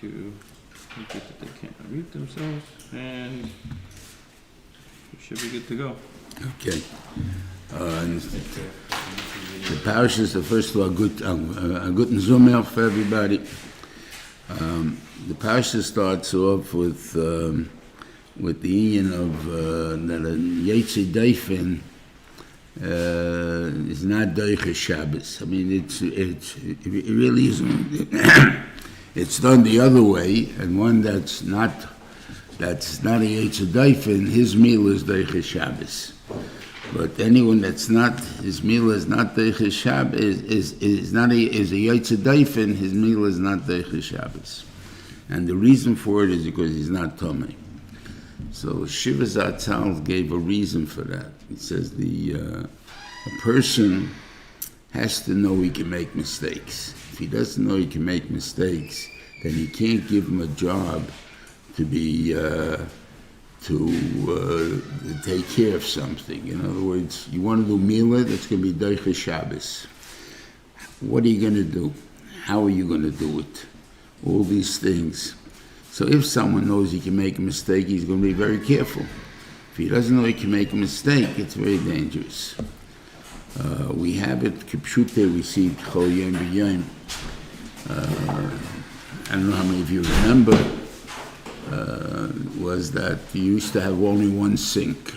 to make it that they can't unmute themselves, and we should be good to go. Okay. The Parshas, the first of all, good Zomer for everybody. The Parshas starts off with the union of that a Yetzi Daifen is not Deiche Shabbos. I mean, it really isn't. It's done the other way, and one that's not a Yetzi Daifen, his meal is Deiche Shabbos. But anyone that's not, his meal is not Deiche Shabbos, is a Yetzi Daifen, his meal is not Deiche Shabbos. And the reason for it is because he's not Tomei. So Shiva Zatzal gave a reason for that. He says a person has to know he can make mistakes. If he doesn't know he can make mistakes, then he can't give him a job to be to take care of something. In other words, you want to do Mila, that's going to be Deiche Shabbos. What are you going to do? How are you going to do it? All these things. So if someone knows he can make a mistake, he's going to be very careful. If he doesn't know he can make a mistake, it's very dangerous. We have it, Kipshute received Chol Yom B'Yom. I don't know how many of you remember, was that you used to have only one sink.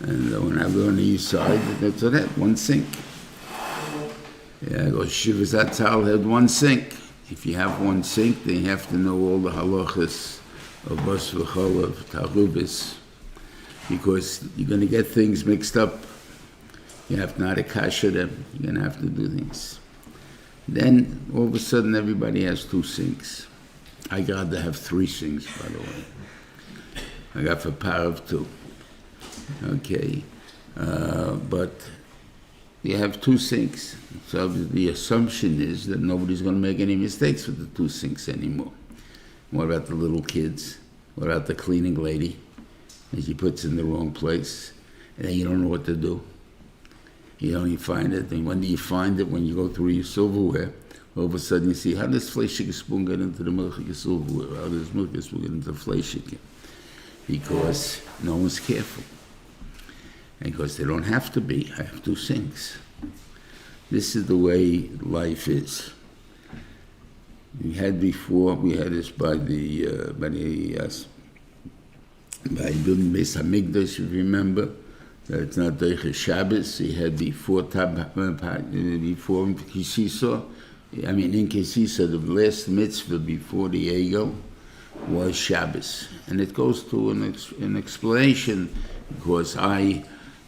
And when I go on the east side, that's what I had, one sink. Yeah, Shiva Zatzal had one sink. If you have one sink, then you have to know all the halachas of Bas V'chol, of Tarubis, because you're going to get things mixed up. You have to know how to kasher them. You're going to have to do things. Then, all of a sudden, everybody has two sinks. I got to have three sinks, by the way. I got for Harav too. Okay. But you have two sinks. So the assumption is that nobody's going to make any mistakes with the two sinks anymore. What about the little kids? What about the cleaning lady? And she puts it in the wrong place, and then you don't know what to do. You don't even find it. And when do you find it? When you go through your silverware, all of a sudden you see, how does fleischige spoon get into the milchige silverware? How does milchige spoon get into the fleischige? Because no one's careful. And because they don't have to be. I have two sinks. This is the way life is. We had this by building Beis Hamikdash, if you remember. That it's not Deiche Shabbos. He had before Kisisa. I mean, in Kisisa, the last mitzvah before the Egel was Shabbos. And it goes to an explanation, because I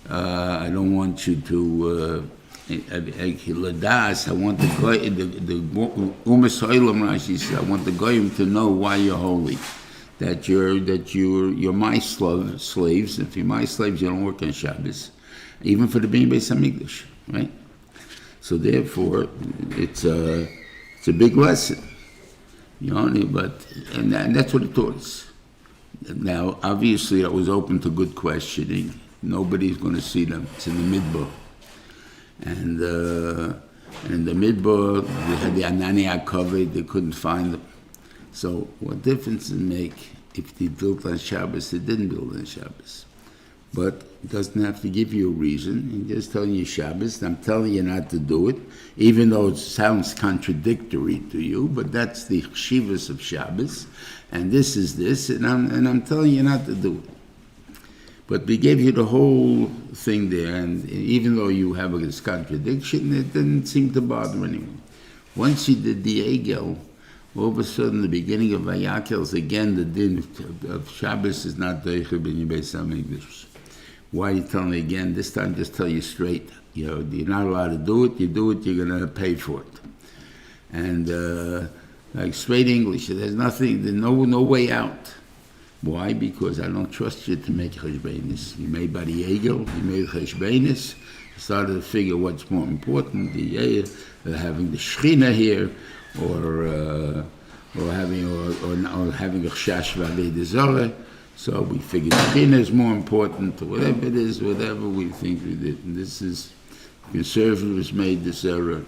don't want you to Ladas. I want the Umas Olam Rashi says, I want the goyim to know why you're holy. That you're my slaves. If you're my slaves, you don't work on Shabbos, even for the being Beis Hamikdash, right? So therefore, it's a big lesson, you know. And that's what it taught us. Now, obviously, that was open to good questioning. Nobody's going to see them. It's in the Midbar, and in the Midbar, they had the Anania covered. They couldn't find them. So what difference does it make if they built on Shabbos, they didn't build on Shabbos? But it doesn't have to give you a reason. He's just telling you Shabbos. I'm telling you not to do it, even though it sounds contradictory to you, but that's the chshivas of Shabbos, and this is this, and I'm telling you not to do it. But we gave you the whole thing there, and even though you have this contradiction, it didn't seem to bother anyone. Once you did the Egel, all of a sudden, the beginning of Vayakhel, again, the din of Shabbos is not Deiche B'nei Beis Hamikdash. Why are you telling me again? This time, just tell you straight. You know, you're not allowed to do it. You do it, you're going to pay for it. And like straight English, there's no way out. Why? Because I don't trust you to make cheshbenis. You made by the Egel, you made cheshbenis. You started to figure what's more important, having the Shechina here, or having a chash v'avei zora. So we figured Shechina is more important, or whatever it is, whatever we think we did. And this is, conservatives made this error.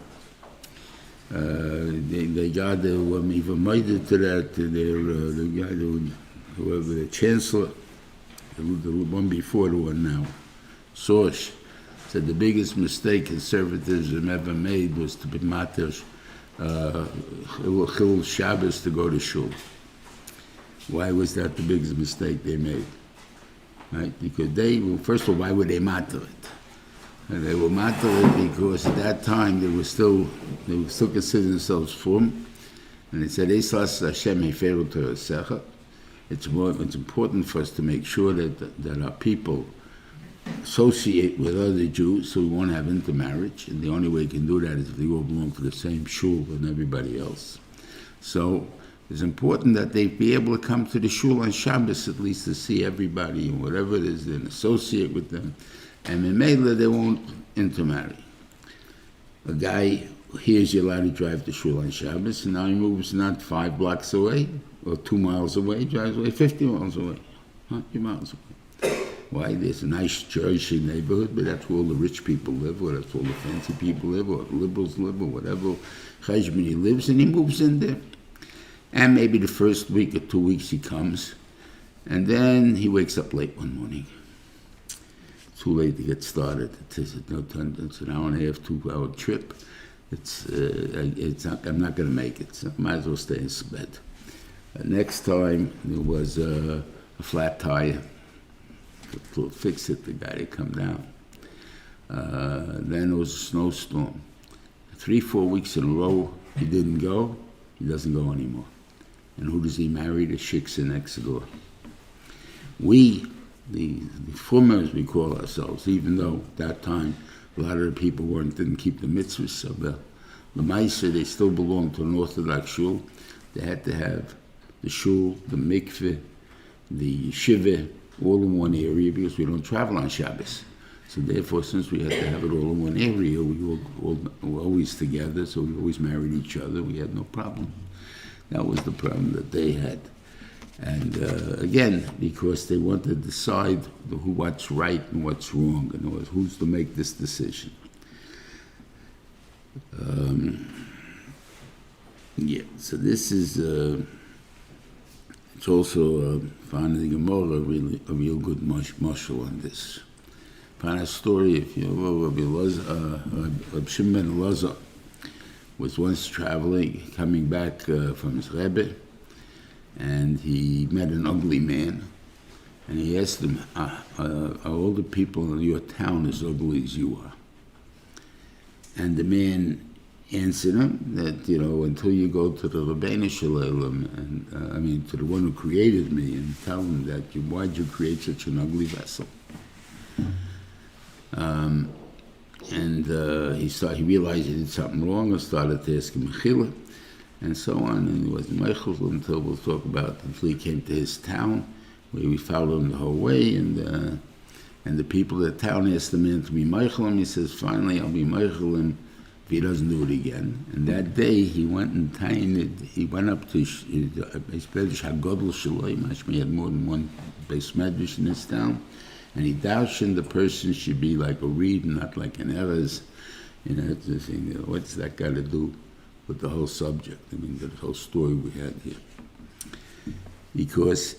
they got even made it to that. The guy, whoever the chancellor, the one before the one now, Sosh, said the biggest mistake conservatism ever made was to be mater Chil Shabbos to go to shul. Why was that the biggest mistake they made? Right? Because first of all, why would they matter it? And they were matter it because at that time they were still considering themselves frum, and they said, "Eslas Hashem heferu torasecha." It's important for us to make sure that our people associate with other Jews, so we won't have intermarriage. And the only way you can do that is if they all belong to the same shul and everybody else. So it's important that they be able to come to the shul on Shabbos at least to see everybody and whatever it is, then associate with them. And in Mela, they won't intermarry. A guy hears you're allowed to drive to shul on Shabbos, and now he moves not 5 blocks away or 2 miles away, he drives away 50 miles away, 100 miles away. Why? There's a nice Jewish neighborhood, but that's where all the rich people live, or that's where all the fancy people live, or the liberals live, or whatever Cheshbon lives, and he moves in there. And maybe the first week or 2 weeks he comes, and then he wakes up late one morning. Too late to get started. It's an hour and a half, 2-hour trip. I'm not going to make it, so I might as well stay in bed. Next time there was a flat tire. To fix it, the guy to come down. Then it was a snowstorm. 3-4 weeks in a row, he didn't go. He doesn't go anymore. And who does he marry? The shiksa next door. We, the Fumers, we call ourselves, even though at that time a lot of the people didn't keep the mitzvahs, so the Maisa, they still belonged to an Orthodox shul. They had to have the shul, the mikveh, the yeshiva, all in one area because we don't travel on Shabbos. So therefore, since we had to have it all in one area, we were always together, so we always married each other. We had no problem. That was the problem that they had. And again, because they wanted to decide what's right and what's wrong, and who's to make this decision. So this is... it's also found in the Gemara a real good mashal on this. Found a story, if you know, Reb Shimon ben Elazar was once traveling, coming back from his Rebbe, and he met an ugly man, and he asked him, are all the people in your town as ugly as you are? And the man answered him that, until you go to the Rabbeinu Shalom, and to the one who created me, and tell him that why'd you create such an ugly vessel? He realized he did something wrong and started to ask him mechila, and so on, and he wasn't meichel until until he came to his town, where we followed him the whole way, and the people of the town asked the man to be meichel him. He says, finally, I'll be meichel him if he doesn't do it again. And that day he went and he went up to his Medrash HaGodol Shalom. He had more than one base Medrash in his town, and he darshan the person should be like a reed, not like an erez. What's that got to do with the whole subject? The whole story we had here. Because,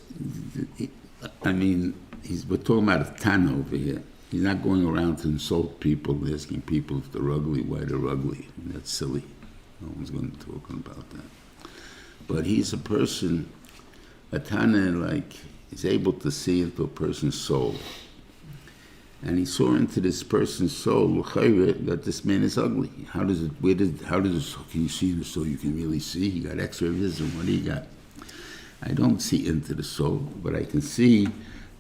we're talking about a Tana over here. He's not going around to insult people, asking people if they're ugly, why they're ugly. That's silly. No one's going to talk about that. But he's a person, a Tana, is able to see into a person's soul. And he saw into this person's soul that this man is ugly. Can you see the soul? You can really see. He got X-ray vision. What do you got? I don't see into the soul, but I can see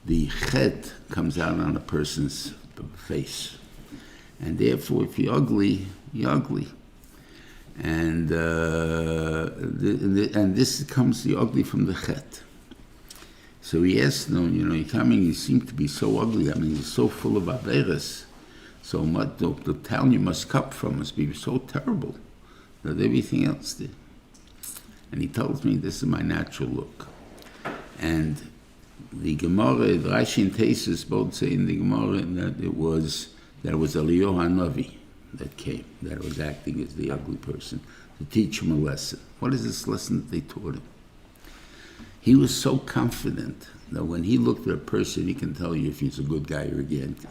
the chet comes out on a person's face. And therefore, if you're ugly, you're ugly. And this comes the ugly from the chet. So he asked him, you're coming, you seem to be so ugly. You're so full of averas. So much, the town you must cut from must be so terrible that everything else did. And he tells me this is my natural look. And the Gemara, Rashi and Tesis both say in the Gemara that it was Eliyahu HaNavi that came, that was acting as the ugly person. to teach him a lesson. What is this lesson that they taught him? He was so confident that when he looked at a person, he can tell you if he's a good guy or a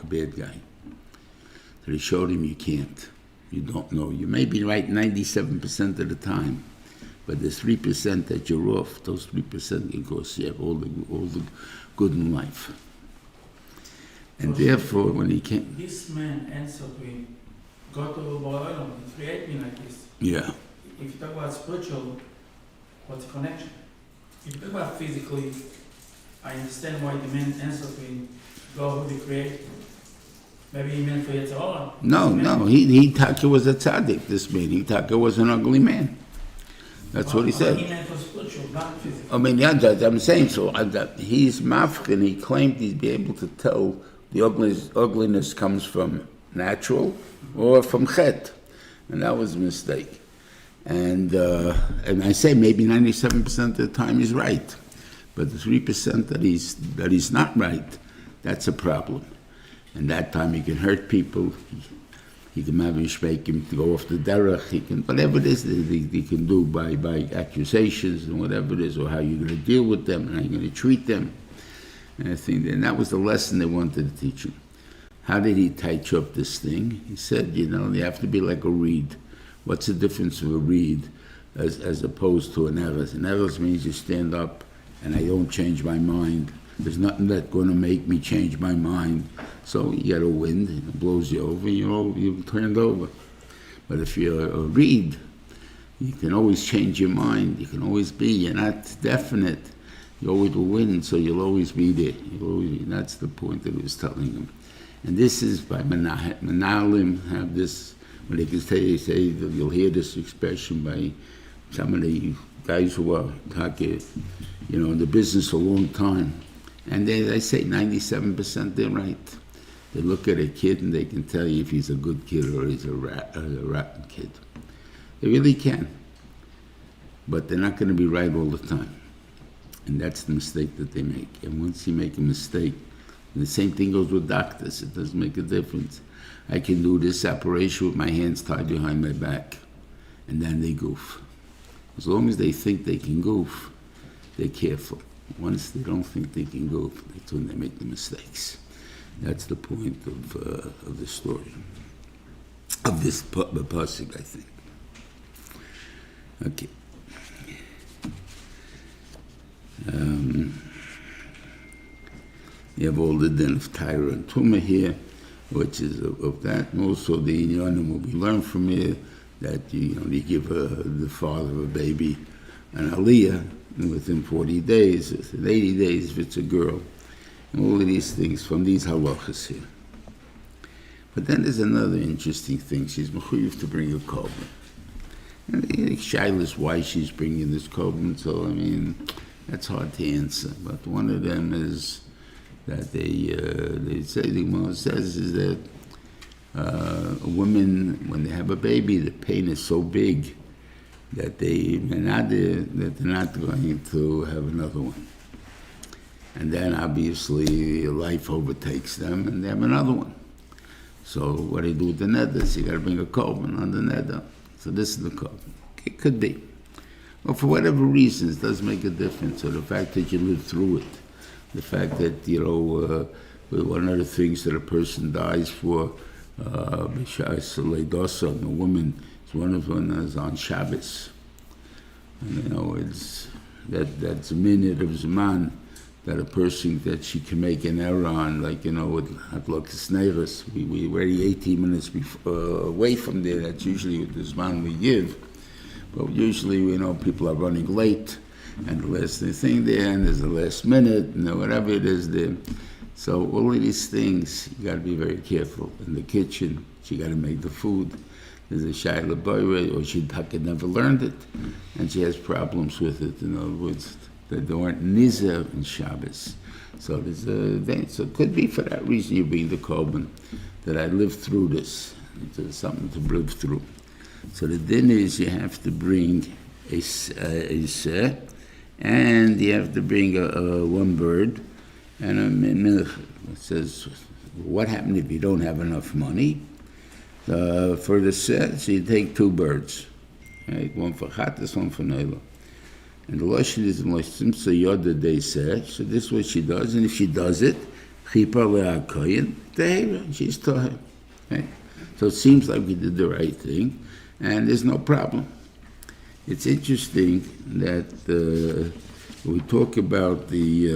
bad guy. So he showed him you can't. You don't know. You may be right 97% of the time, but the 3% that you're off, those 3% can cause you have all the good in life. And so therefore, when he came... This man answered to him, go to Boilam, he created me like this. Yeah. If you talk about spiritual, what's the connection? If you talk about physically, I understand why the man answered to him, go who the creator. Maybe he meant for Yetzirah. No, he thought he was a tzaddik, this man. He thought he was an ugly man. That's what he said. He meant for spiritual, not physical. I mean, yeah, I'm saying so. He's mafkin. He claimed he'd be able to tell the ugliness comes from natural or from chet. And that was a mistake. And I say maybe 97% of the time he's right. But the 3% that he's not right, that's a problem. And that time he can hurt people. He can maybe make him to go off the derech. He can, whatever it is that he can do by accusations and whatever it is, or how you're going to deal with them and how you're going to treat them. And I think that was the lesson they wanted to teach him. How did he touch up this thing? He said, you have to be like a reed. What's the difference of a reed as opposed to an eres? An eres means you stand up and I don't change my mind. There's nothing that's going to make me change my mind. So you get a wind, it blows you over, you're turned over. But if you're a reed, you can always change your mind. You can always be. You're not definite. You always will win, so you'll always be there. That's the point that he was telling them. And this is by Menalim, have this, when they can say you'll hear this expression by some of the guys who are in the business a long time. And they say 97% they're right. They look at a kid and they can tell you if he's a good kid or he's a rotten kid. They really can. But they're not going to be right all the time. And that's the mistake that they make. And once you make a mistake, and the same thing goes with doctors. It doesn't make a difference. I can do this operation with my hands tied behind my back. And then they goof. As long as they think they can goof, they're careful. Once they don't think they can goof, that's when they make the mistakes. That's the point of the story. Of this pasuk, I think. Okay. You have all the din of Tyra and Tumah here, which is of that, and also the inyanim will be learned from here that you give the father of a baby an aliyah within 40 days, within 80 days if it's a girl, and all of these things from these halachas here. But then there's another interesting thing. She's mechuyev to bring a korban. And the shaila is why she's bringing this korban, so that's hard to answer. But one of them is that they say, the Gemara says, is that a woman, when they have a baby, the pain is so big that they're not going to have another one. And then obviously life overtakes them and they have another one. So what do you do with the neder? You got to bring a korban on the neder. So this is the korban. It could be. Well, for whatever reasons, it does make a difference. So the fact that you live through it, the fact that, one of the things that a person dies for, a woman, one of them is on Shabbos. And, it's that's a minute of Zman that a person that she can make an error on, like, with Hadlokas Neiros. We're already 18 minutes away from there. That's usually the Zman we give. But usually, people are running late, and the last thing there, and there's the last minute, and whatever it is there. So all of these things, you got to be very careful. In the kitchen, she got to make the food. There's a shayla boyre, or she never learned it, and she has problems with it. In other words, that they weren't nizer in Shabbos. So so it could be for that reason you bring the korban, that I lived through this. It's something to live through. So the din is you have to bring a seh, and you have to bring one bird, and a minch. It says, what happens if you don't have enough money? For the seh, so you take 2 birds, Right? One for Chattas, one for Neila. And the Lashon is Simsa Yoda, they say. So this is what she does. And if she does it, Chipar le'akoyin, tehera, she's toher. Right? So it seems like we did the right thing, and there's no problem. It's interesting that we talk about the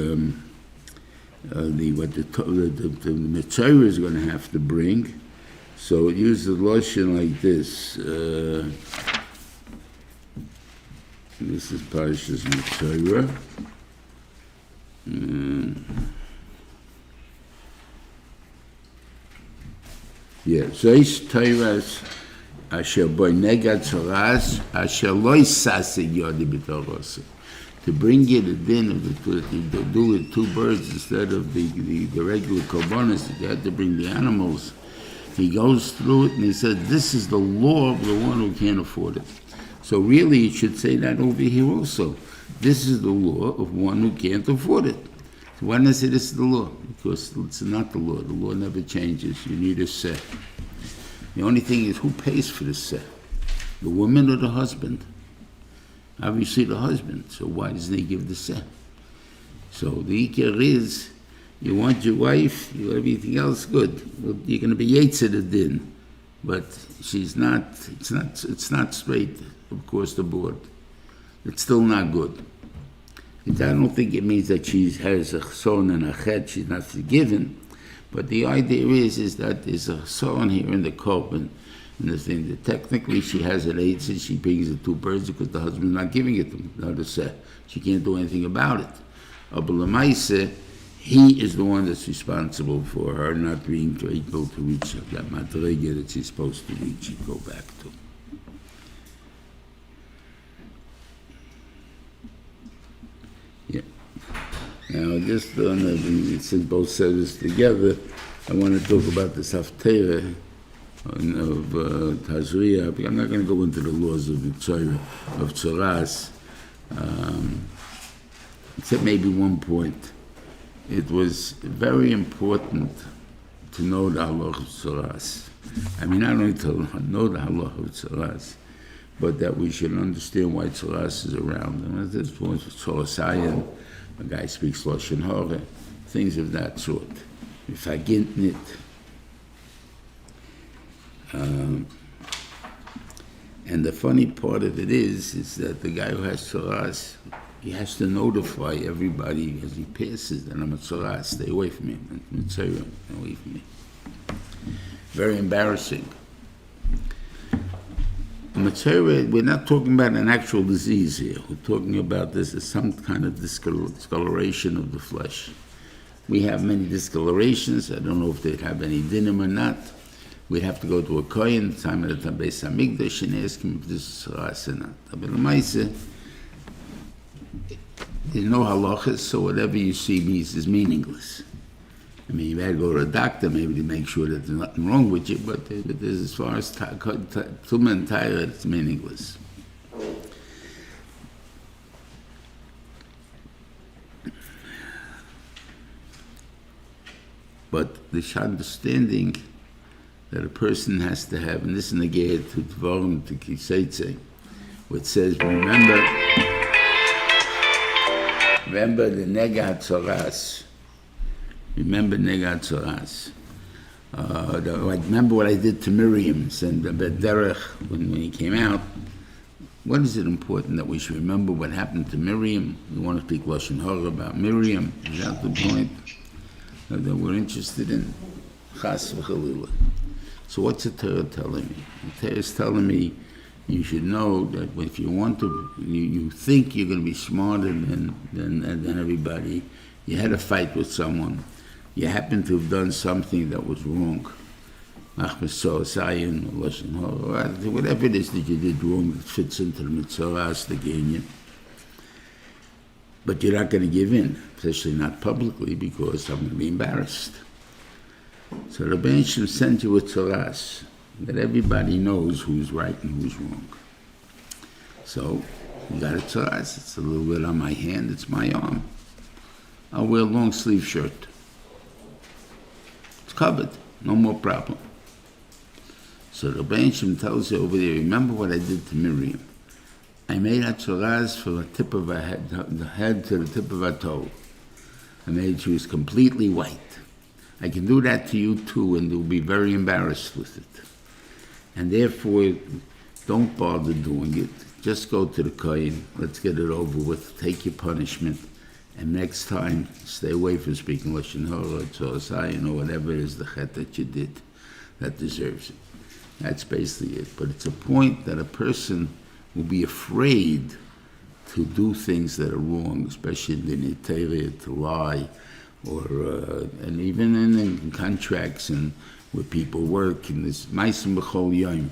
Metzora is going to have to bring. So it uses the Lashon like this. This is Parshas Metzora. Zois Teiras asher boy negad tzoras asher loy sasig yodi b'torose. To bring you the din of to do with two birds instead of the regular korbanos, you had to bring the animals. He goes through it and he said, this is the law of the one who can't afford it. So really, it should say that over here also. This is the law of one who can't afford it. So why does it say this is the law? Because it's not the law. The law never changes. You need a seh. The only thing is, who pays for the seh? The woman or the husband? Obviously the husband. So why doesn't he give the seh? So the ikar is, you want your wife, you want everything else, good. Well, you're going to be yetzer the din. But she's not, it's not straight, of course, the board. It's still not good. I don't think it means that she has a son and a chet, she's not forgiven. But the idea is that there's a son here in the korban, and the thing that technically she has an eight, and she brings the two birds because the husband's not giving it to her. She can't do anything about it. But Lamaise, he is the one that's responsible for her not being able to reach that madrega that she's supposed to reach and go back to. Yeah. Now, just since both services together, I want to talk about the Haftarah of Tazria. I'm not going to go into the laws of Metzora, of Tzoras, except maybe one point. It was very important to know the halach of Tzoras. I mean, not only to know the halach of Tzoras, but that we should understand why Tzoras is around. And at this point, Tzorasayan, a guy speaks Lashon Hara, things of that sort. If I get it. And the funny part of it is that the guy who has Tzoras, he has to notify everybody as he passes that I'm a Tzoras, stay away from me, Metzora, stay away from me. Very embarrassing. Metzora, we're not talking about an actual disease here. We're talking about this as some kind of discoloration of the flesh. We have many discolorations. I don't know if they'd have any dinim or not. We'd have to go to a kohen, time at the Beis Hamikdash, and ask him if this is Tzoras or not. But L'maaseh, there's no halachas, so whatever you see is meaningless. I mean, you had to go to a doctor maybe to make sure that there's nothing wrong with you, but there's, as far as Tumah and Taira, it's meaningless. But the understanding that a person has to have, and this is negayed to Dvarim to Kiseitze, which says, remember the Nega Tzoras. Remember Nega Tzoras. Remember what I did to Miriam, and the Derech, when he came out. What is it important that we should remember what happened to Miriam? We want to speak Lashon Hara about Miriam. Is that the point that we're interested in? Chas v'chalila. So what's the Torah telling me? The Torah is telling me you should know that if you want to, you think you're going to be smarter than everybody. You had a fight with someone. You happen to have done something that was wrong. Whatever it is that you did wrong that fits into the Metzoras, the Genyan. But you're not going to give in, especially not publicly, because I'm going to be embarrassed. So the Rebbein Shem sent you a Tzoras, that everybody knows who's right and who's wrong. So, you got a Tzoras, it's a little bit on my hand, it's my arm. I'll wear a long sleeve shirt. It's covered, no more problem. So the Rebbein Shem tells you over there, remember what I did to Miriam. I made hatzoras from the tip of her head, the head to the tip of her toe. I made she was completely white. I can do that to you too, and you'll be very embarrassed with it. And therefore, don't bother doing it. Just go to the kohen. Let's get it over with. Take your punishment. And next time, stay away from speaking Lashon Hara, Tzorasayin, or whatever it is the chet that you did that deserves it. That's basically it. But it's a point that a person will be afraid to do things that are wrong, especially in the Tazria, to lie, or and even in contracts and where people work, in this Ma'asim B'chol Yom.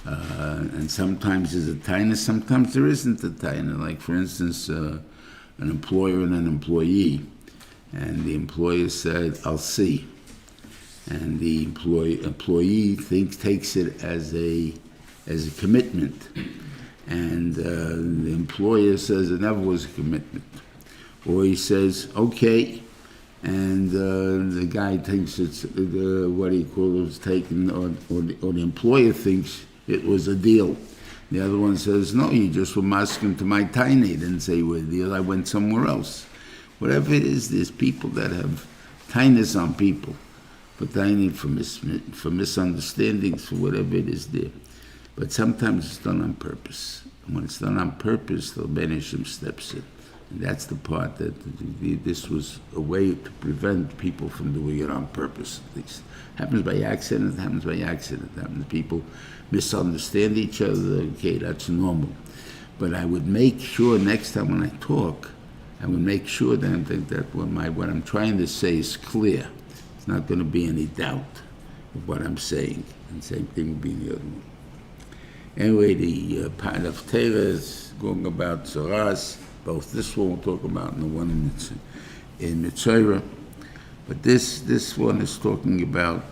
And sometimes there's a taina, sometimes there isn't a taina. Like, for instance, an employer and an employee. And the employer said, I'll see. And the employee takes it as a commitment. And the employer says it never was a commitment. Or he says, okay, and the guy thinks it's, taken, or the employer thinks it was a deal. The other one says, no, you just were masking to my tiny. He didn't say you were a deal, I went somewhere else. Whatever it is, there's people that have tiness on people, but tiny for misunderstandings, for whatever it is there. But sometimes it's done on purpose. And when it's done on purpose, the Benishim steps in. And that's the part that this was a way to prevent people from doing it on purpose, at least. Happens by accident, happens people misunderstand each other, okay, that's normal. But I would make sure next time when I talk, I would make sure that what I'm trying to say is clear. It's not going to be any doubt of what I'm saying. And same thing would be the other one. Anyway, the part of Torah is going about Zoras. Both this one we'll talk about and the one in Metzora. But this one is talking about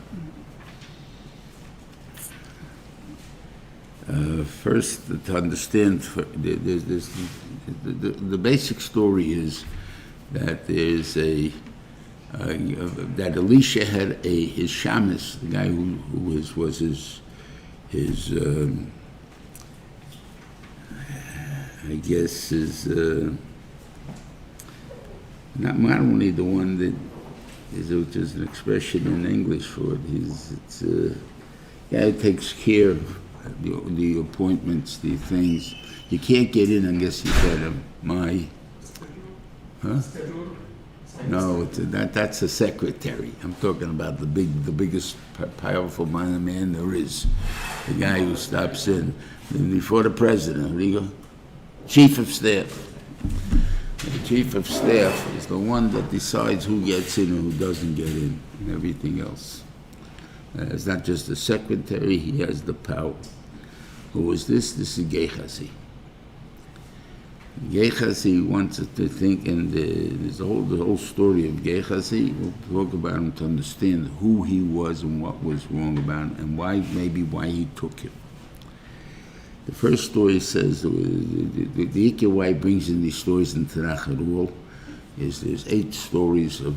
first to understand the basic story is that there's that Elisha had his shamus, the guy who was his I guess is not only the one that is just an expression in English for it. It's guy who takes care of the appointments, the things. You can't get in unless you said No, that's a secretary. I'm talking about the biggest powerful man there is. The guy who stops in before the president. What do you go? Chief of Staff. The Chief of Staff is the one that decides who gets in and who doesn't get in, and everything else. It's not just the secretary, he has the power. Who is this? This is Gehazi. Gehazi wants us to think, and there's the whole story of Gehazi. We'll talk about him to understand who he was and what was wrong about him, and why he took it. The first story says, the Ikea why brings in these stories in Tanakh at all, is there's 8 stories of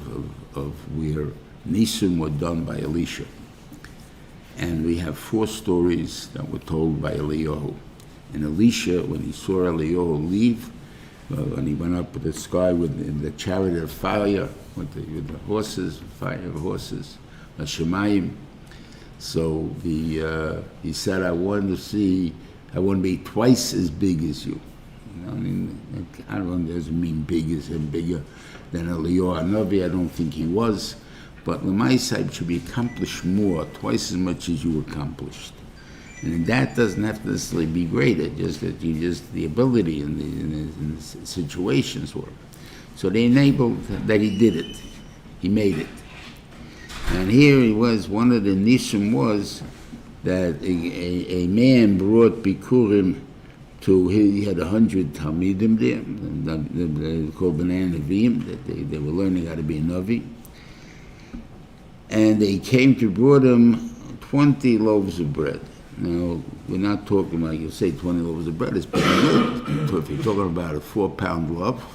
where Nisim were done by Elisha. And we have 4 stories that were told by Eliyahu. And Elisha, when he saw Eliyahu leave, when he went up with the sky with the chariot of fire, with the horses, fire horses, the Shemayim. So he said, I want to be twice as big as you. I mean, I don't know, it doesn't mean big as him, bigger than Eliyahu Hanavi. I don't think he was. But L'maisai should be accomplished more, twice as much as you accomplished. And that doesn't have to necessarily be greater, just that the ability and the situations were. So they enabled that he did it. He made it. And here he was, one of the nisim was that a man brought Bikurim he had 100 Talmidim there, called B'nai Nevi'im, that they were learning how to be a Navi. And they brought him 20 loaves of bread. Now, we're not talking like you say 20 loaves of bread is pretty good. So if you're talking about a 4-pound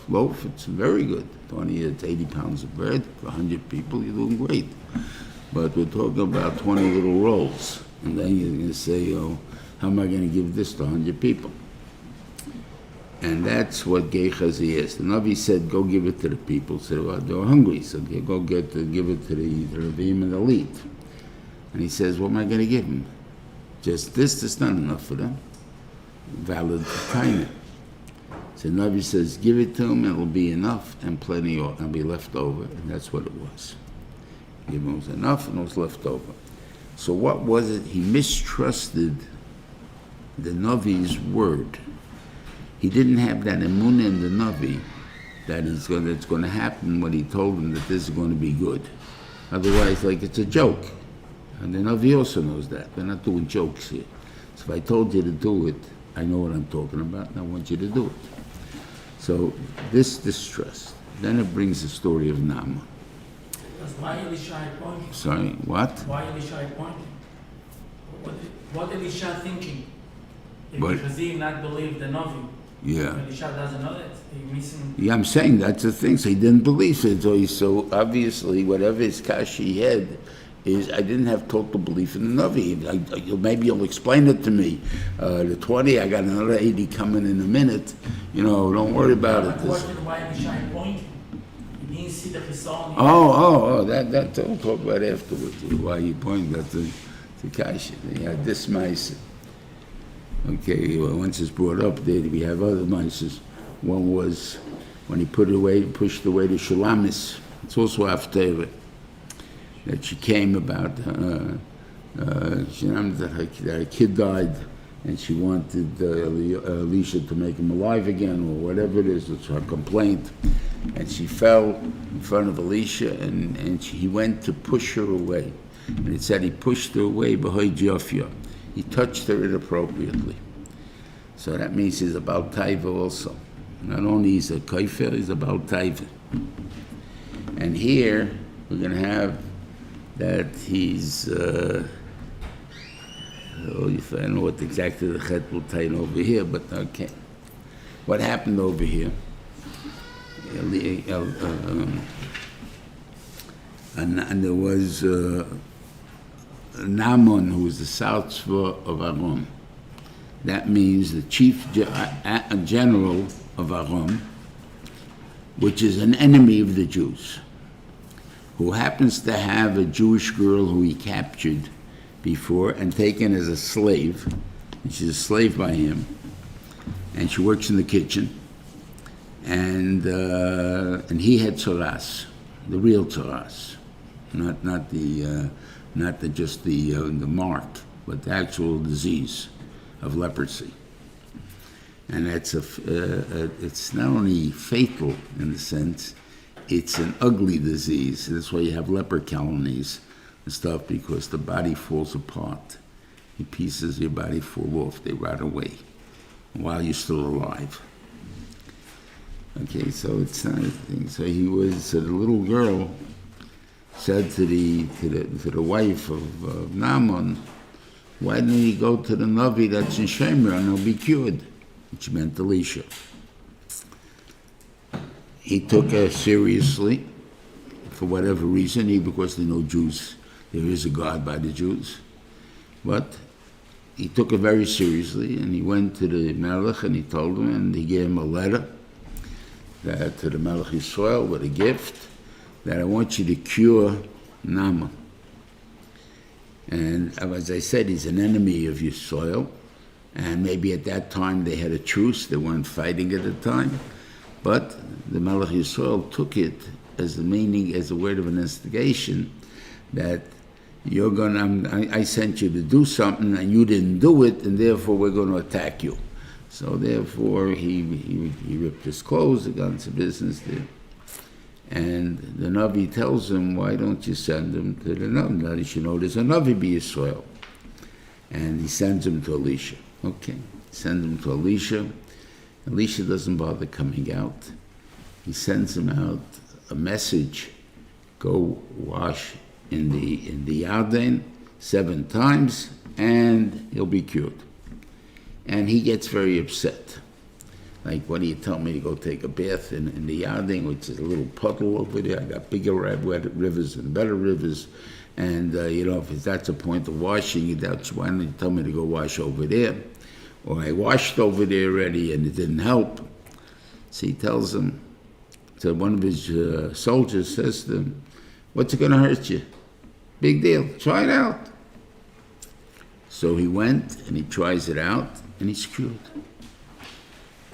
loaf, it's very good. it's 80 pounds of bread for 100 people, you're doing great. But we're talking about 20 little rolls. And then you're going to say, how am I going to give this to 100 people? And that's what Gehazi is. The Navi said, go give it to the people. So they were hungry. So they go give it to the Reuven and the Shlit. And he says, what am I going to give them? Just this is not enough for them. Valid kindness. So the Navi says, give it to them, and it'll be enough, and plenty will be left over. And that's what it was. Give him was enough, and it was left over. So what was it? He mistrusted the Navi's word. He didn't have that emunah in the Navi that it's going to happen when he told him that this is going to be good. Otherwise, like it's a joke. And the Navi also knows that. They're not doing jokes here. So if I told you to do it, I know what I'm talking about, and I want you to do it. So this distrust. Then it brings the story of Naaman. Why Elisha pointing? Sorry, what? Why Elisha pointing? What Elisha thinking? If But- Gehazi not believe the Navi, Yeah. Elisha doesn't know that. He's missing. Yeah, I'm saying that's the thing. So he didn't believe it. So obviously, whatever his kashi he had is, I didn't have total belief in the Navi. Maybe you'll explain it to me. The 20, I got another 80 coming in a minute. Don't worry about My it. question: Why Elisha pointing? He didn't see the Chison. That we'll talk about afterwards. Why you point that to kashi? Yeah, this mice. Okay, well, once it's brought up, there we have other mices. One was when he pushed away the Shalamis. It's also after that she came about. She remembers that her kid died, and she wanted Elisha to make him alive again, or whatever it is. It's her complaint, and she fell in front of Elisha, and he went to push her away, and it said he pushed her away behind Jafia. He touched her inappropriately. So that means he's about taiva also. Not only he's a kaifer, he's about taiva. And here we're going to have that he's, I don't know what exactly the chet will tell you over here, but okay. What happened over here? And there was Naaman, who was the south of Aram. That means the chief general of Aram, which is an enemy of the Jews, who happens to have a Jewish girl who he captured before and taken as a slave. And she's a slave by him, and she works in the kitchen. And he had tzoras, the real tzoras, not the mark, but the actual disease of leprosy. And it's not only fatal in the sense, it's an ugly disease. That's why you have leper colonies and stuff, because the body falls apart. The pieces of your body fall off, they rot away while you're still alive. Okay, so it's not a thing. So the little girl said to the wife of Naaman, why didn't he go to the Navi that's in Shemer and he'll be cured? Which meant Elisha. He took her seriously for whatever reason, because they know Jews, there is a God by the Jews. But he took her very seriously, and he went to the Melech and he told him, and he gave him a letter to the Melech Yisrael with a gift, that I want you to cure Naaman. And as I said, he's an enemy of Yisrael, and maybe at that time they had a truce, they weren't fighting at the time, but the Melech Yisrael took it as the meaning, as a word of an instigation, that I sent you to do something and you didn't do it, and therefore we're going to attack you. So therefore he ripped his clothes, he got into business there. And the Navi tells him, why don't you send him to the Navi? Now you should know there's a Navi be Yisrael. And he sends him to Elisha. Okay, send him to Elisha. Elisha doesn't bother coming out. He sends him out a message, go wash in the Yarden 7 times and he'll be cured. And he gets very upset. Like, why do you tell me to go take a bath in the Yarden, which is a little puddle over there? I got bigger rivers and better rivers. And, if that's a point of washing, why don't you tell me to go wash over there? Or I washed over there already and it didn't help. So he tells him, so one of his soldiers says to him, what's it going to hurt you? Big deal, try it out. So he went and he tries it out and he's cured.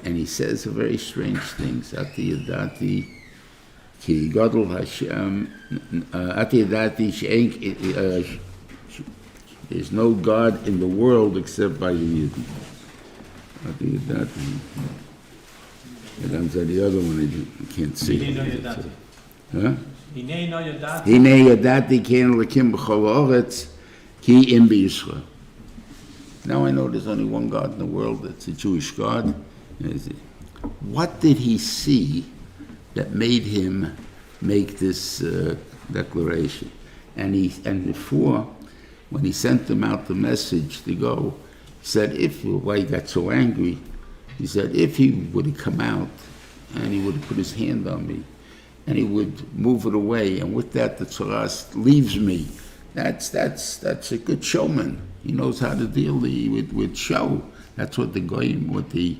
And he says a very strange thing. Ati yadati ki gadol Hashem. Ati yadati she'en. There's no God in the world except by the Yidden. Ati yadati. And I'm saying the other one I can't see. Huh? Hinei yadati ken lekim b'chol haaretz ki im b'Yisrael. Now I know there's only one God in the world. It's a Jewish God. What did he see that made him make this declaration? And before, when he sent them out the message to go, he said, why he got so angry, he said, if he would have come out and he would have put his hand on me and he would move it away, and with that the Tzoras leaves me, that's a good showman. He knows how to deal with show. That's what the goyim, what the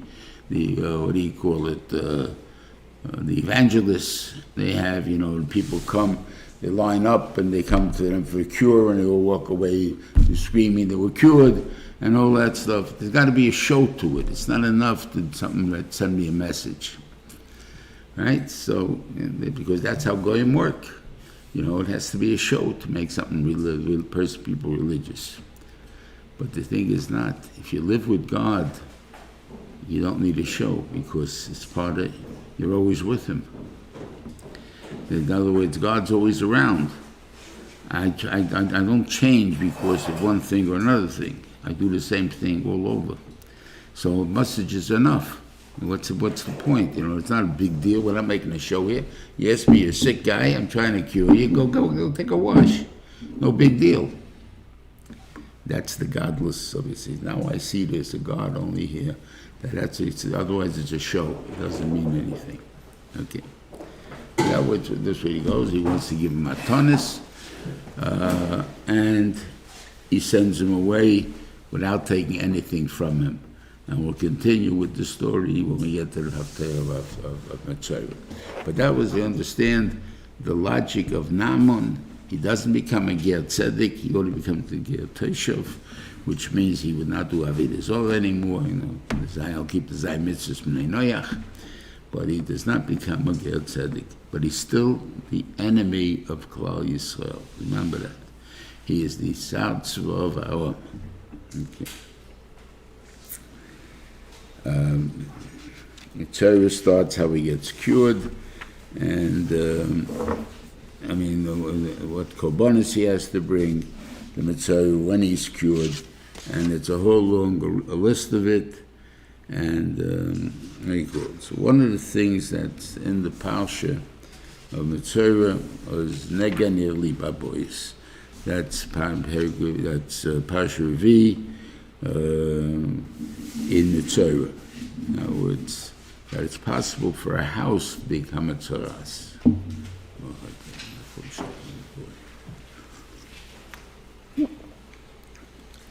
what do you call it? The evangelists, they have, people come, they line up and they come to them for a cure and they all walk away screaming they were cured and all that stuff. There's got to be a show to it. It's not enough to something that send me a message, right? So, because that's how goyim work. It has to be a show to make something people religious. But the thing is not, if you live with God, you don't need a show because it's part of, you're always with him. In other words, God's always around. I don't change because of one thing or another thing. I do the same thing all over. So a message is enough. What's the point? It's not a big deal. We're not making a show here. You ask me, you're a sick guy, I'm trying to cure you. Go take a wash. No big deal. That's the godless. Obviously, now I see there's a God only here. Otherwise, it's a show. It doesn't mean anything. Okay. This way he goes. He wants to give him a tonus, and he sends him away without taking anything from him. And we'll continue with the story when we get to the Haftarah of Metzora. But that was to understand the logic of Naaman. He doesn't become a Ger Tzedek, he only becomes a Ger Teshuv, which means he would not do Avodah Zorah anymore. I'll keep the Zay Mitzvahs B'nai Noach. But he does not become a Ger Tzedek. But he's still the enemy of Klal Yisrael. Remember that. He is the Sar Tzva of our. Okay. Metzora starts how he gets cured, and what korbanos he has to bring, the Metzora when he's cured, and it's a whole long list of it. And very good. So one of the things that's in the Parsha of Metzora was Nega Nir Liba Bois. That's Parsha V. In Metzora. In other words, that it's possible for a house to become a tzoras.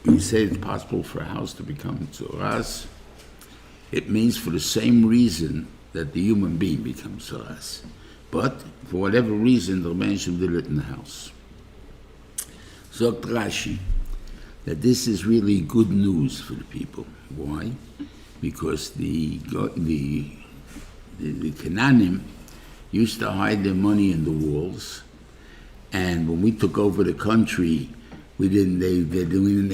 When you say it's possible for a house to become a tzoras, it means for the same reason that the human being becomes tzoras. But for whatever reason, the Rebbeinu Shem did it in the house. Zogt Rashi, that this is really good news for the people. Why? Because the Canaanim used to hide their money in the walls, and when we took over the country, we didn't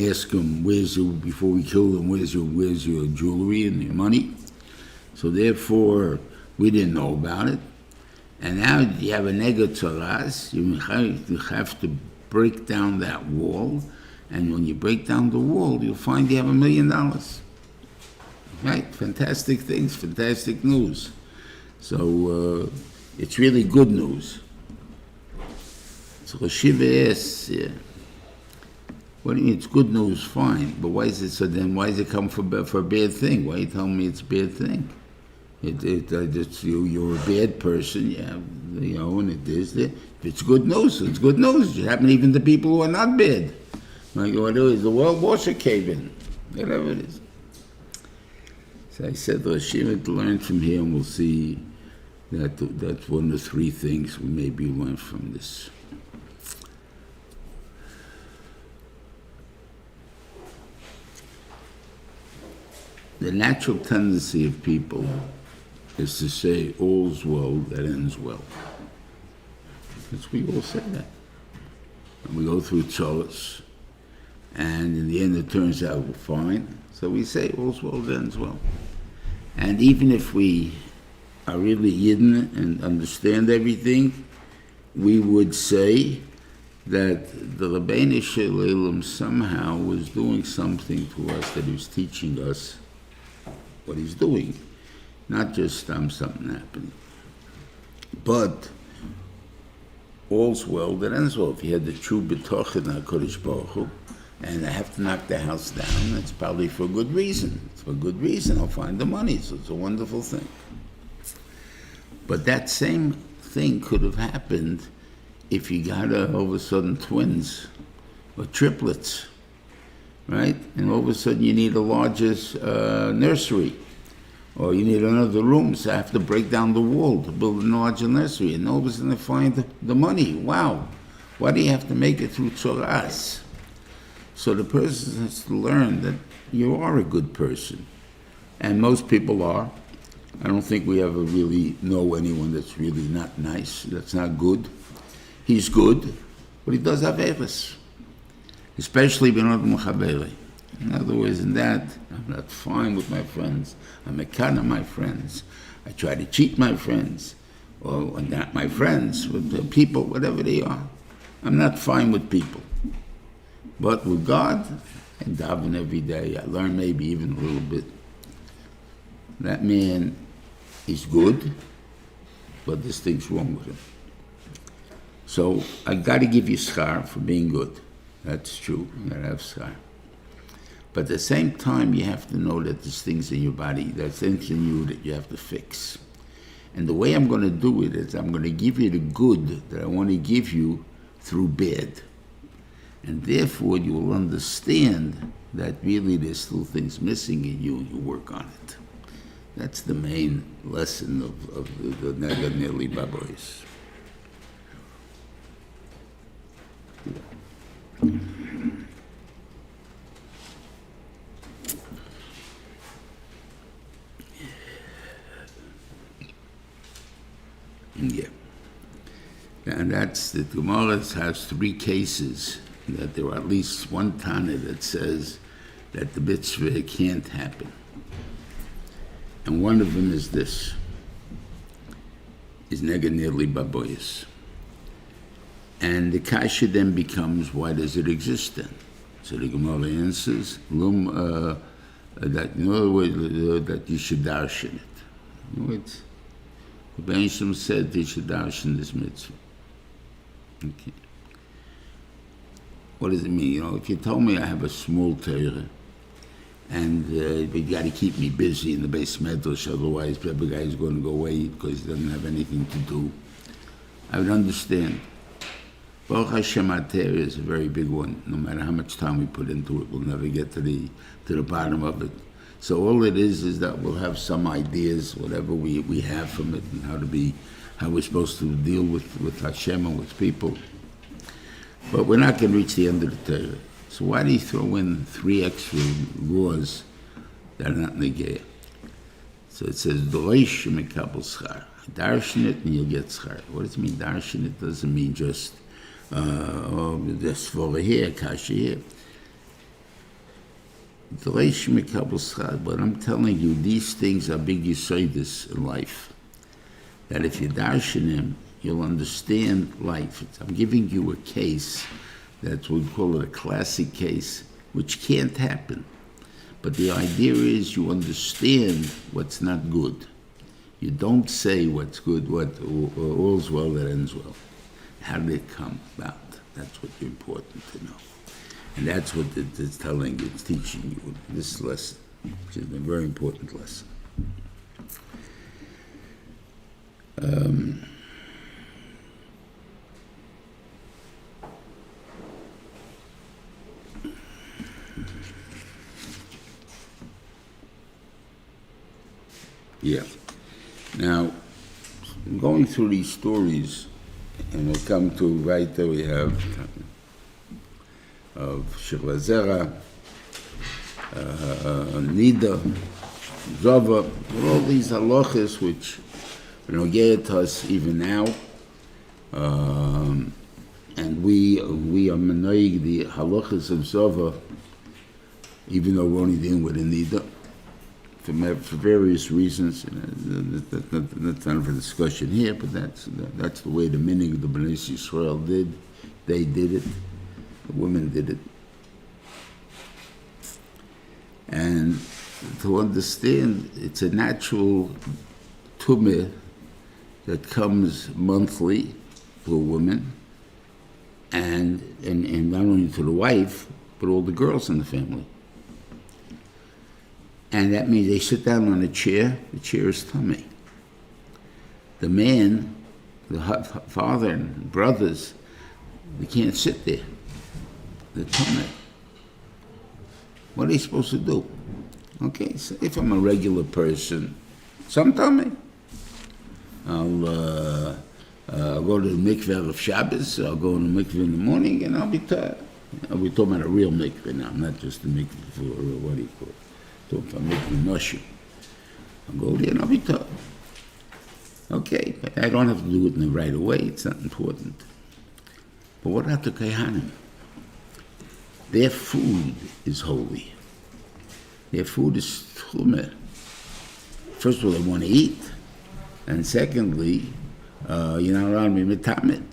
ask them, before we killed them, where's your jewelry and your money? So therefore, we didn't know about it. And now you have a nega tzoras, you have to break down that wall. And when you break down the wall, you'll find you have $1 million. Right? Fantastic things, fantastic news. So it's really good news. So Shiva asks, what do you mean it's good news? Fine. But why is it so then? Why does it come for a bad thing? Why are you telling me it's a bad thing? You're a bad person, and it is. If it's good news, it's good news. It happens even to people who are not bad. Like what is the world was a cave in, whatever it is. So I said, Hashem, to learn from here, and we'll see that's one of the three things we maybe learn from this. The natural tendency of people is to say, all's well that ends well. Because we all say that. And we go through tzolas, and in the end it turns out we're fine. So we say, all's well that ends well. And even if we are really yidden and understand everything, we would say that the Rabbeinu Shalom somehow was doing something to us, that he was teaching us what he's doing, not just something happening. But all's well that ends well. If you had the true betoch in HaKadosh Baruch Hu, and I have to knock the house down, it's probably for a good reason. It's for a good reason. I'll find the money, so it's a wonderful thing. But that same thing could have happened if you got all of a sudden twins or triplets, right? And all of a sudden you need a larger nursery, or you need another room, so I have to break down the wall to build a larger nursery, and all of a sudden I find the money. Wow, why do you have to make it through tzoras? So the person has to learn that you are a good person, and most people are. I don't think we ever really know anyone that's really not nice, that's not good. He's good, but he does have avos, especially benot muchabere. In other words, in that, I'm not fine with my friends. I'm a kind of my friends. I try to cheat my friends, or not my friends, with the people, whatever they are. I'm not fine with people. But with God, I daven every day. I learn maybe even a little bit. That man is good, but there's things wrong with him. So I got to give you schar for being good. That's true. You got to have schar. But at the same time, you have to know that there's things in your body, there's things in you that you have to fix. And the way I'm going to do it is I'm going to give you the good that I want to give you through bad. And therefore, you will understand that really there's still things missing in you, and you work on it. That's the main lesson of the Nega Nili Babois. Yeah. And that's, the Gemara has three cases that there are at least one Tana that says that the mitzvah can't happen. And one of them is this, is Nega Nili Babois. And the kasha then becomes, why does it exist then? So the Gemara answers, that in other words, that you should darshan it. In other words, the Bein said you should darshan this mitzvah. Okay. What does it mean? You know, if you told me I have a small Torah, and you got to keep me busy in the base medrash, otherwise the guy is going to go away because he doesn't have anything to do, I would understand. Baruch Hashem, our Torah is a very big one. No matter how much time we put into it, we'll never get to the bottom of it. So all it is that we'll have some ideas, whatever we have from it, and how we're supposed to deal with Hashem and with people. But we're not going to reach the end of the Torah. So why do you throw in 3 extra laws that are not negaya? So it says, Doreish mekabel schar. Darshan it and you'll get schar. What does it mean, darshan it? Doesn't mean just, this over here, kasha here. Doreish mekabel schar. But I'm telling you, these things are big yisoidus in life. That if you darshan him, you'll understand life. I'm giving you a case that we call it a classic case, which can't happen. But the idea is you understand what's not good. You don't say what's good, what all's well that ends well. How did it come about? That's what's important to know. And that's what it's telling you, it's teaching you this lesson, which is a very important lesson. through these stories, and we'll come to right there we have of Shilazera, Nida, Zava, all these halachas which get to us even now, and we are menoig the halachas of Zava, even though we're only dealing with a Nida, for various reasons. That's not for discussion here, but that's the way the meaning of the Bnei Yisrael did. They did it. The women did it. And to understand, it's a natural tumah that comes monthly to a woman, and not only to the wife, but all the girls in the family. And that means they sit down on a chair, the chair is tummy. The man, the father and brothers, they can't sit there. They're tummy. What are they supposed to do? Okay, so if I'm a regular person, some tummy. I'll go to the mikveh of Shabbos, I'll go to the mikveh in the morning, and I'll be tired. We're talking about a real mikveh now, not just a mikveh for, what do you call it? Talking about mikveh noshim. I'll go there and I'll be tired. Okay, but I don't have to do it right away, it's not important. But what about the Kohanim? Their food is holy. Their food is tumah. First of all, they want to eat. And secondly, you're not allowed to be metamet.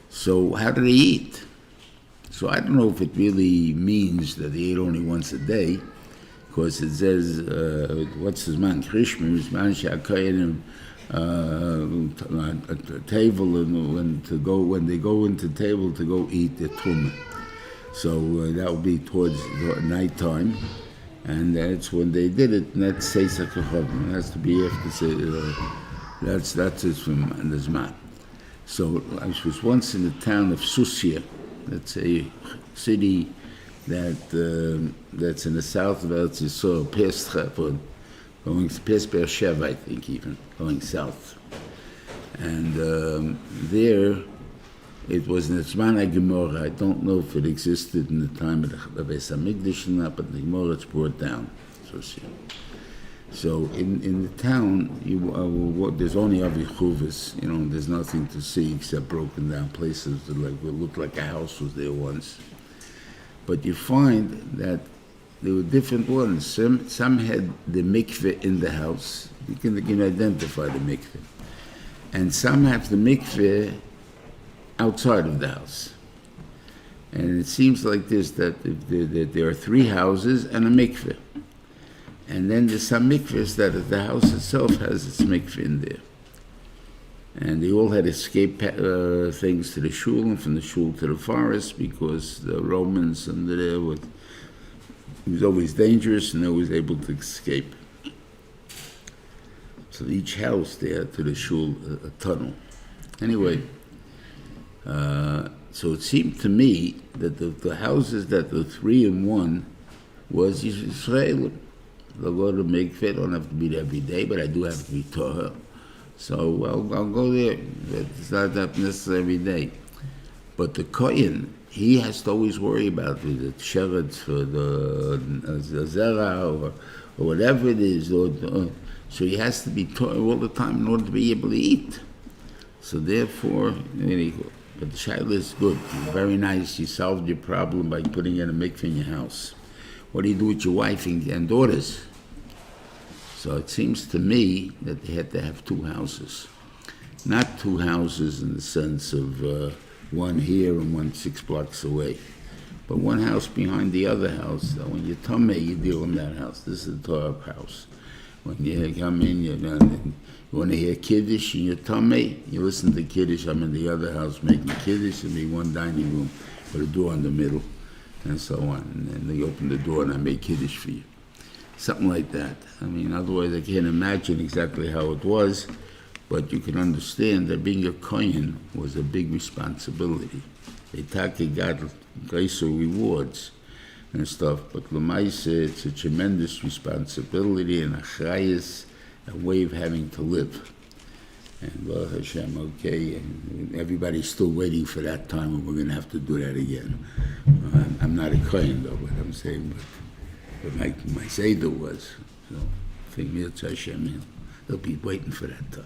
So how do they eat? So I don't know if it really means that they eat only once a day, because it says, what's his man? Krishma, his man Shakayanim, at the table, and when they go into the table to go eat the tumah. So that will be towards night time. And that's when they did it, and that's Seisa Kachavim. It has to be after say, that's it from the Zman. So I was once in the town of Susia. That's a city that's in the south of Eretz Yisrael, past Chevron, going past Beersheba, I think, even going south. And there, it was in the Zman Gemara. I don't know if it existed in the time of the Beis Hamikdash or not, but the Gemara it's brought down. So in the town, there's only avichuvas. There's nothing to see except broken down places that look like a house was there once. But you find that there were different ones. Some had the mikveh in the house. You can identify the mikveh. And some have the mikveh outside of the house. And it seems like this, that there are 3 houses and a mikveh. And then there's some mikvehs that the house itself has its mikveh in there. And they all had escape things to the shul, and from the shul to the forest, because the Romans under there it was always dangerous, and they was able to escape. So each house there to the shul, a tunnel. Anyway, so it seemed to me that the houses that the 3 in 1 was Yisrael. The Lord will make fit. I don't have to be there every day, but I do have to be Torah. So I'll go there. It's not that necessary every day. But the Kohen, he has to always worry about the sheretz or the zera or whatever it is. So he has to be Torah all the time in order to be able to eat. So therefore, but the shaila is good. Very nice. You solved your problem by putting in a mikveh in your house. What do you do with your wife and daughters? So it seems to me that they had to have 2 houses. Not 2 houses in the sense of one here and one 6 blocks away, but one house behind the other house. So when you're tummy, you deal in that house. This is the Torah house. When you come in, you want to hear Kiddush in your tummy, you listen to Kiddush. I'm in the other house making Kiddush, and be one dining room with a door in the middle, and so on. And then they open the door and I make Kiddush for you. Something like that. Otherwise I can't imagine exactly how it was, but you can understand that being a Kohen was a big responsibility. They got greater rewards and stuff, but L'maisa, it's a tremendous responsibility and a chayas, a way of having to live. And Baruch Hashem, okay, and everybody's still waiting for that time when we're going to have to do that again. I'm not a kohen though, what I'm saying, but my Seder was. So, I think Metzora Hashem, he'll be waiting for that time.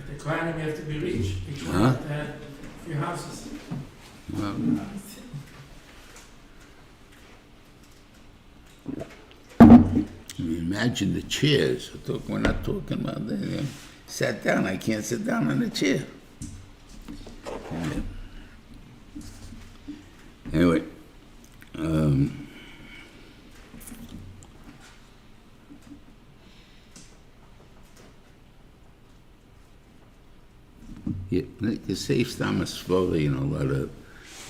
The Kohanim have to be rich. Each one Huh? have to have a few houses. Well, imagine the chairs. We're not talking about that. Sat down. I can't sit down on the chair. Yeah. Anyway, yeah, the safe Stamas Svoda, a lot of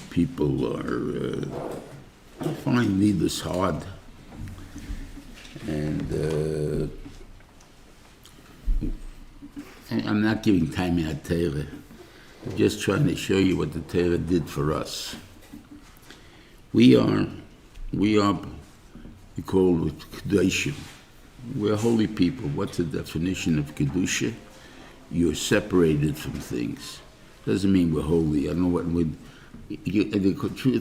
people are find needless hard. And I'm not giving time out Torah. I'm just trying to show you what the Torah did for us. We call it Kedushim. We're holy people. What's the definition of Kedusha? You're separated from things. Doesn't mean we're holy. I don't know what would. The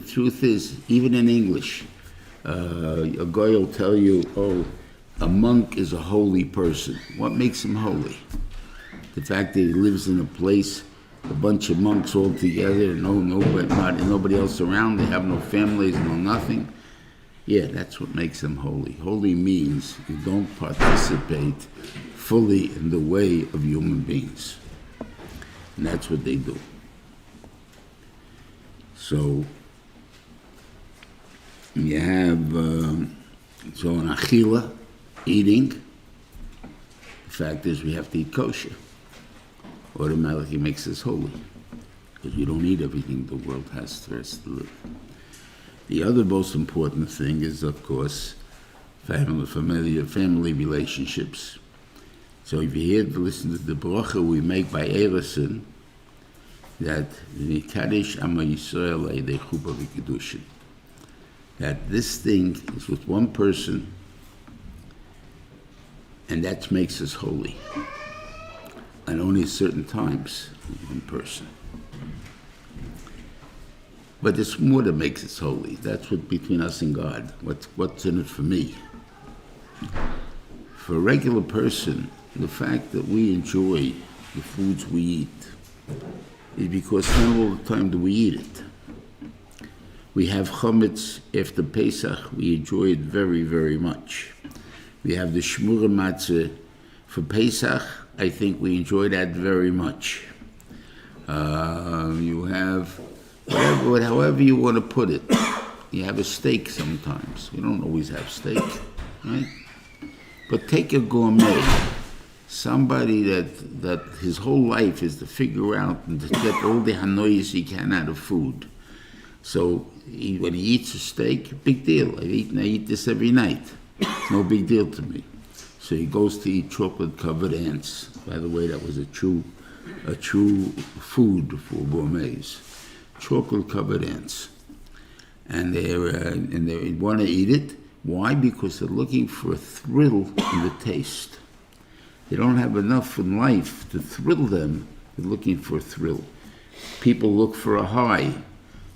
truth is, even in English, a guy will tell you, oh, a monk is a holy person. What makes him holy? The fact that he lives in a place, a bunch of monks all together, nobody else around, they have no families, no nothing. Yeah, that's what makes them holy. Holy means you don't participate fully in the way of human beings. And that's what they do. So, you have, an achila, eating. The fact is we have to eat kosher. Automatically makes us holy. Because we don't eat everything the world has for us to live. The other most important thing is, of course, family relationships. So if you're here to listen to the bracha we make by Erison, that Kaddish Amma Yisrael Eidei Chuba V'Kedushin, that this thing is with one person, and that makes us holy. And only at certain times, one person. But it's more that makes us holy. That's what between us and God. What's in it for me? For a regular person, the fact that we enjoy the foods we eat is because not all the time do we eat it. We have chametz after Pesach. We enjoy it very, very much. We have the shmura matzah for Pesach. I think we enjoy that very much. You have however you want to put it. You have a steak sometimes. We don't always have steak, right? But take a gourmet, somebody that his whole life is to figure out and to get all the hanois he can out of food. So when he eats a steak, big deal. I eat this every night. It's no big deal to me. So he goes to eat chocolate-covered ants. By the way, that was a true food for gourmets. Chocolate-covered ants. And they want to eat it. Why? Because they're looking for a thrill in the taste. They don't have enough in life to thrill them. They're looking for a thrill. People look for a high.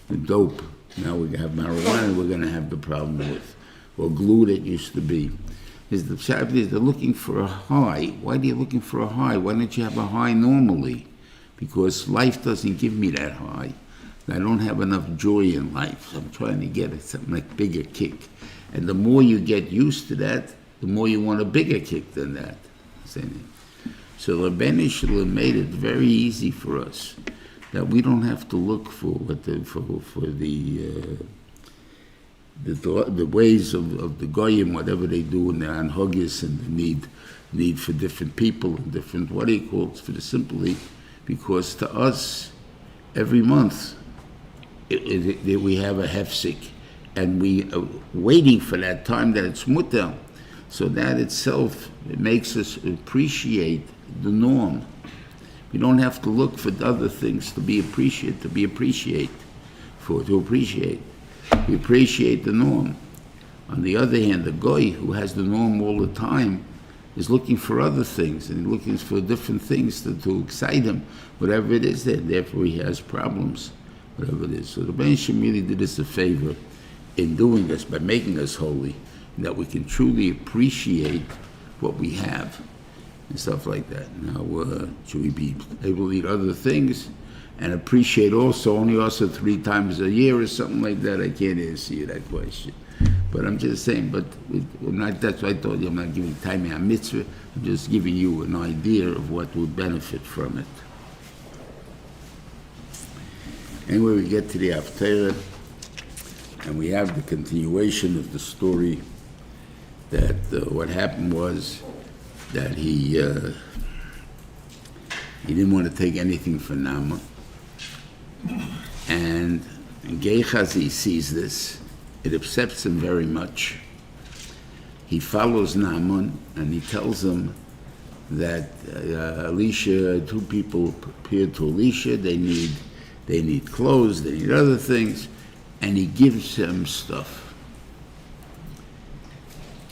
The dope. Now we have marijuana we're going to have the problem with. Or glue that used to be. The fact is they're looking for a high. Why are you looking for a high? Why don't you have a high normally? Because life doesn't give me that high. I don't have enough joy in life. So I'm trying to get something like bigger kick. And the more you get used to that, the more you want a bigger kick than that. So Rabbeinu Shalom made it very easy for us that we don't have to look for the ways of the goyim, whatever they do in their anhogis and the need for different people and different for the simply because to us every month we have a hefsik and we are waiting for that time that it's mutter. So that itself, it makes us appreciate the norm. We don't have to look for the other things to appreciate. We appreciate the norm. On the other hand, the goy who has the norm all the time, is looking for other things, and looking for different things to excite him, whatever it is, therefore he has problems, whatever it is. So the Ben Shem really did us a favor in doing this, by making us holy, and that we can truly appreciate what we have, and stuff like that. Now, should we be able to eat other things, and appreciate also 3 times a year or something like that? I can't answer you that question. But I'm just saying, that's why I told you I'm not giving time a mitzvah. I'm just giving you an idea of what would benefit from it. Anyway, we get to the Haftarah, and we have the continuation of the story that what happened was that he didn't want to take anything for Nama. And Gehazi sees this. It upsets him very much. He follows Naaman, and he tells him that Elisha, 2 people appeared to Elisha. They need clothes, they need other things, and he gives him stuff.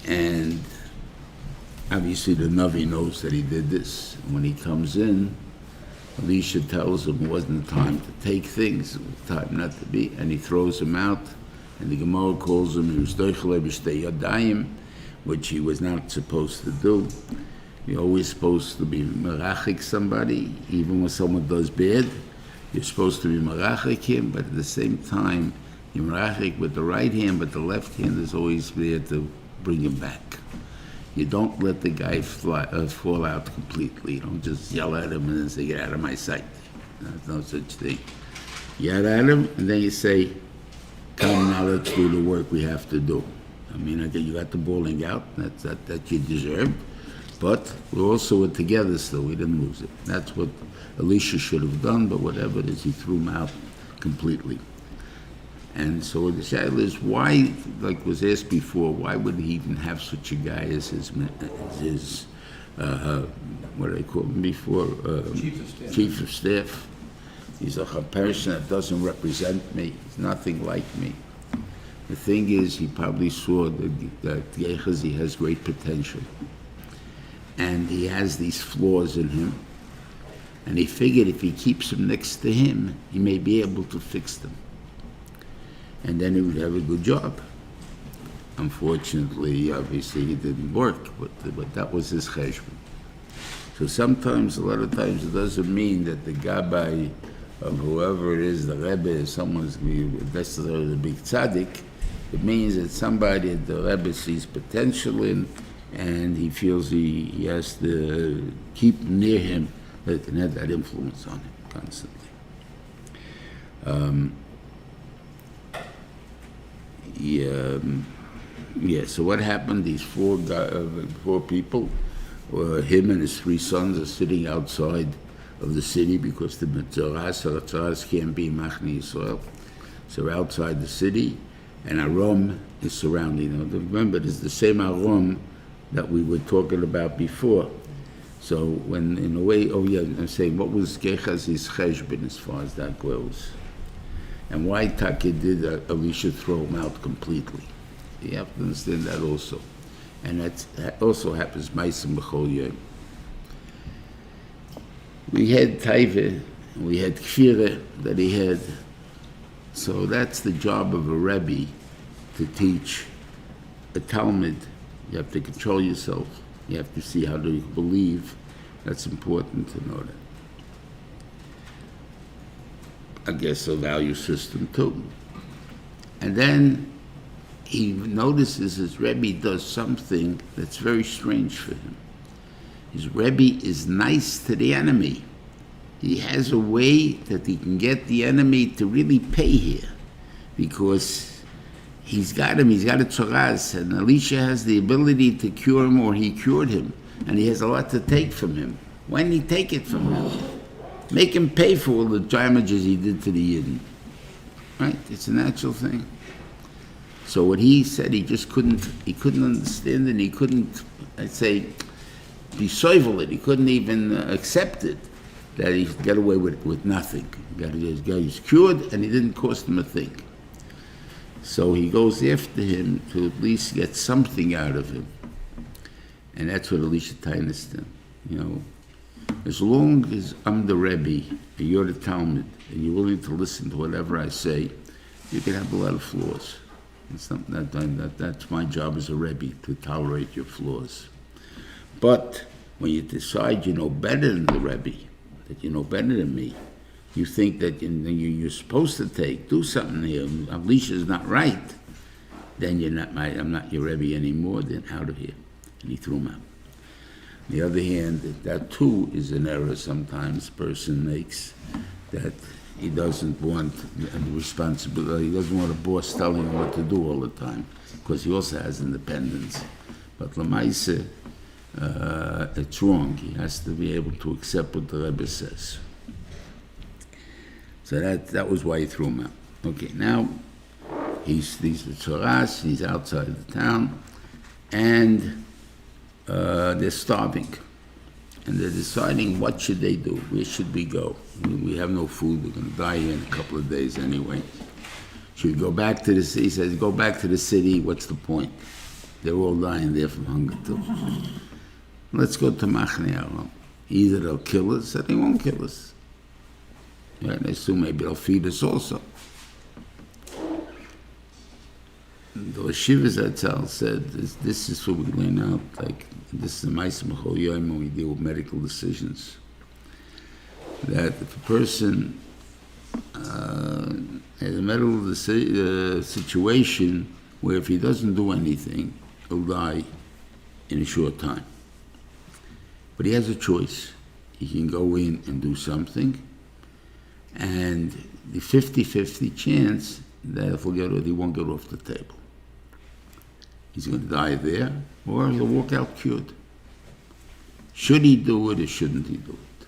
And obviously the Navi knows that he did this. When he comes in, Elisha tells him it wasn't the time to take things, it was the time not to be, and he throws him out. And the Gemara calls him, he was doichle b'shtei yadayim, which he was not supposed to do. You're always supposed to be merachik somebody, even when someone does bad. You're supposed to be merachik him, but at the same time, you're merachik with the right hand, but the left hand is always there to bring him back. You don't let the guy fall out completely. You don't just yell at him and then say, get out of my sight. There's no such thing. You yell at him, and then you say, come now, let's do the work we have to do. I mean, you got the bowling out, that you deserved, but we also were together still, we didn't lose it. That's what Elisha should have done, but whatever it is, he threw him out completely. And so the shaila is, why, like was asked before, why would he even have such a guy as his what do they call him before? Chief of staff. He's a person that doesn't represent me. He's nothing like me. The thing is, he probably saw that Gehazi has great potential. And he has these flaws in him. And he figured if he keeps him next to him, he may be able to fix them. And then he would have a good job. Unfortunately, obviously, it didn't work, but that was his cheshbon. So sometimes, a lot of times, it doesn't mean that the gabbai of whoever it is, the Rebbe, someone's necessarily the big tzaddik. It means that somebody that the Rebbe sees potential in, and he feels he has to keep near him, that can have that influence on him constantly. So what happened? These 4 people, him and his 3 sons, are sitting outside of the city because the Metzora can't be Machni Yisrael. So outside the city, and Aram is surrounding them. Remember, it's the same Aram that we were talking about before. So when, in a way, I'm saying, what was Gehazi's cheshbon as far as that goes? And why Taki did Elisha throw him out completely? You have to understand that also. And that also happens Ma'asim B'chol Yom. We had Taiva, we had Kfira that he had. So that's the job of a Rebbe, to teach a Talmud. You have to control yourself. You have to see how to believe. That's important to know that. I guess a value system too. And then he notices his Rebbe does something that's very strange for him. His Rebbe is nice to the enemy. He has a way that he can get the enemy to really pay here, because he's got a tzoraz, and Elisha has the ability to cure him, or he cured him, and he has a lot to take from him. Why didn't he take it from him? Make him pay for all the damages he did to the Yidden. Right? It's a natural thing. So what he said, he couldn't understand it, and he couldn't, I'd say, be soivel it. He couldn't even accept it, that he got away with nothing. He's cured, and he didn't cost him a thing. So he goes after him to at least get something out of him. And that's what Elisha Tainus did. You know, as long as I'm the Rebbe and you're the Talmud and you're willing to listen to whatever I say, you can have a lot of flaws. It's not, that's my job as a Rebbe, to tolerate your flaws. But when you decide you know better than the Rebbe, that you know better than me, you think that you're supposed to do something here, Elisha's not right, then I'm not your Rebbe anymore, then out of here. And he threw him out. On the other hand, that too is an error sometimes a person makes, that he doesn't want responsibility, he doesn't want a boss telling him what to do all the time, because he also has independence. But Lamaise, it's wrong. He has to be able to accept what the Rebbe says. So that was why he threw him out. Okay, now he's Metzoras, he's outside the town, and they're starving. And they're deciding what should they do, where should we go? We have no food, we're going to die here in a couple of days anyway. Should we go back to the city? He says, go back to the city, what's the point? They're all dying there from hunger too. Let's go to Machne Aram. Either they'll kill us or they won't kill us. Yeah, they assume maybe they'll feed us also. The Shiva Zatzal said, this is what we learn out, like, this is the Ma'aseh B'chol Yom when we deal with medical decisions. That if a person has a medical situation where if he doesn't do anything, he'll die in a short time. But he has a choice. He can go in and do something, and the 50-50 chance that if he won't get off the table. He's going to die there, or he'll walk out cured. Should he do it or shouldn't he do it?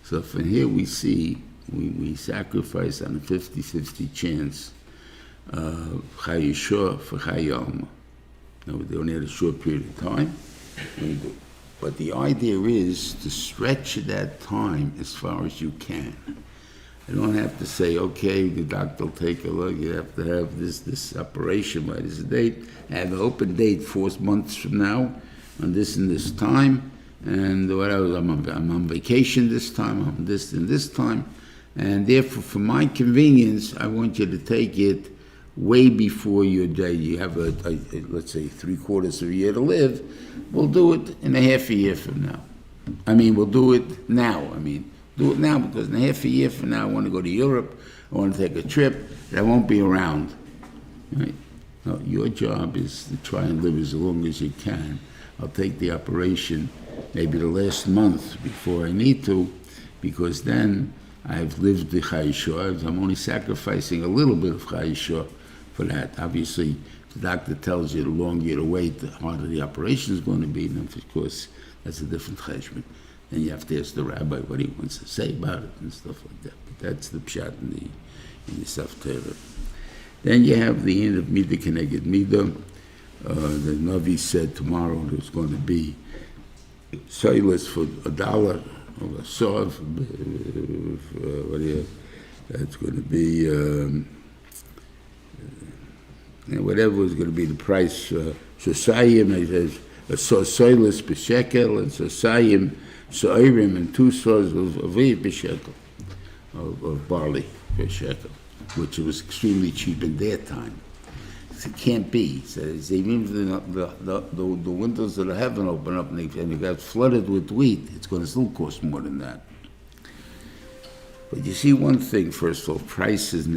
So from here we see, we sacrifice on a 50-50 chance Chai Yeshua for Chai Alma. Now, they only had a short period of time. But the idea is to stretch that time as far as you can. You don't have to say, okay, the doctor will take a look, you have to have this operation by this date, have an open date 4 months from now, on this and this time, and whatever, I'm on vacation this time, I'm this and this time, and therefore, for my convenience, I want you to take it way before your day. You have let's say 3/4 of a year to live, we'll do it in a half a year from now. We'll do it now, Do it now, because in a half a year from now I want to go to Europe, I want to take a trip, and I won't be around. Right? No, your job is to try and live as long as you can. I'll take the operation maybe the last month before I need to, because then I've lived the Chai Yeshua. I'm only sacrificing a little bit of Chai Yeshua for that. Obviously, the doctor tells you the longer you wait, the harder the operation is going to be, and of course, that's a different cheshbon. Then you have to ask the rabbi what he wants to say about it and stuff like that. But that's the pshat in the Saf Torah. Then you have the end of Midah Keneged Midah. The Navi said tomorrow there's going to be soilers for $1, or a sov. That's going to be whatever is going to be the price. Sosayim, it says soilers per shekel, and Sosayim. So'irim and 2 saws of aviv b'shekel, of barley per shekel, which was extremely cheap in their time. So it can't be. So even if the windows of the heaven open up and it got flooded with wheat, it's going to still cost more than that. But you see one thing, first of all, prices.